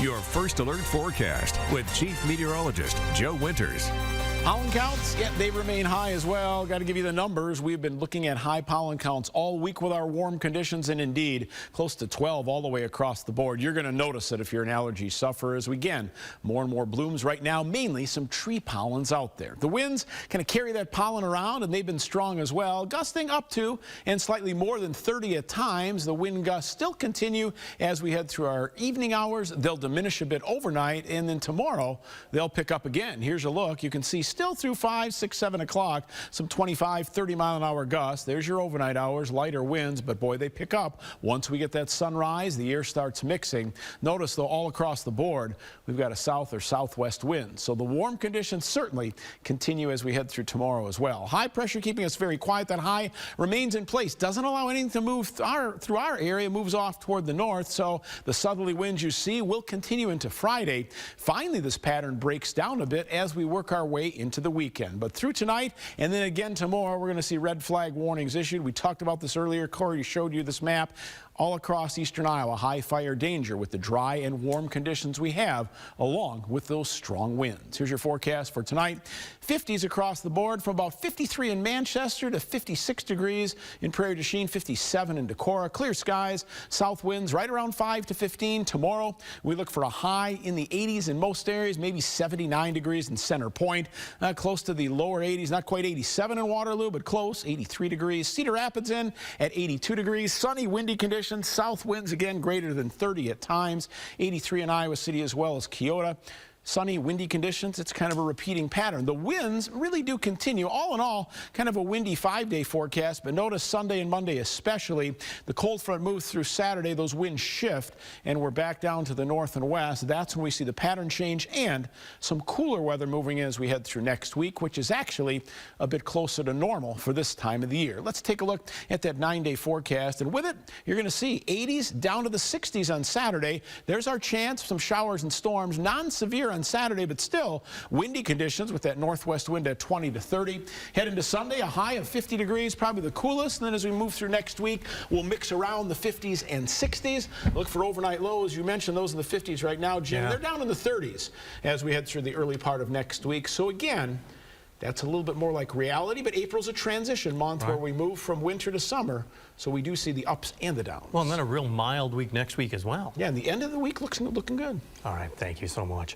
Your first alert forecast with Chief Meteorologist Joe Winters. Pollen counts, yeah, they remain high as well. Got to give you the numbers. We've been looking at high pollen counts all week with our warm conditions, and indeed close to 12 all the way across the board. You're going to notice it if you're an allergy sufferer, as we again more and more blooms right now, mainly some tree pollens out there. The winds kind of carry that pollen around, and they've been strong as well, gusting up to and slightly more than 30 at times. The wind gusts still continue as we head through our evening hours. They'll diminish a bit overnight, and then tomorrow they'll pick up again. Here's a look. You can see still through 5, 6, 7 o'clock, some 25, 30-mile-an-hour gusts. There's your overnight hours, lighter winds, but boy, they pick up. Once we get that sunrise, the air starts mixing. Notice, though, all across the board, we've got a south or southwest wind. So the warm conditions certainly continue as we head through tomorrow as well. High pressure keeping us very quiet. That high remains in place. Doesn't allow anything to move through our area. Moves off toward the north. So the southerly winds you see will continue into Friday. Finally, this pattern breaks down a bit as we work our way into the weekend. But through tonight and then again tomorrow, we're going to see red flag warnings issued. We talked about this earlier. Corey showed you this map. All across eastern Iowa, high fire danger with the dry and warm conditions we have, along with those strong winds. Here's your forecast for tonight. 50s across the board, from about 53 in Manchester to 56 degrees in Prairie du Chien, 57 in Decorah. Clear skies, south winds right around 5 to 15. Tomorrow, we look for a high in the 80s in most areas, maybe 79 degrees in Center Point. Close to the lower 80s, not quite 87 in Waterloo, but close, 83 degrees. Cedar Rapids in at 82 degrees. Sunny, windy conditions. South winds again greater than 30 at times. 83 in Iowa City as well as Keota. Sunny, windy conditions. It's kind of a repeating pattern. The winds really do continue. All in all, kind of a windy 5-day forecast, but notice Sunday and Monday especially. The cold front moves through Saturday. Those winds shift, and we're back down to the north and west. That's when we see the pattern change and some cooler weather moving in as we head through next week, which is actually a bit closer to normal for this time of the year. Let's take a look at that 9-day forecast, and with it, you're going to see 80s down to the 60s on Saturday. There's our chance of some showers and storms, non-severe on Saturday, but still windy conditions with that northwest wind at 20 to 30. Head into Sunday, a high of 50 degrees, probably the coolest. And then as we move through next week, we'll mix around the 50s and 60s. Look for overnight lows. You mentioned those in the 50s right now, Jim. Yeah. They're down in the 30s as we head through the early part of next week. So again, that's a little bit more like reality, but April's a transition month where we move from winter to summer, so we do see the ups and the downs. Well, and then a real mild week next week as well. Yeah, and the end of the week looking good. All right, thank you so much.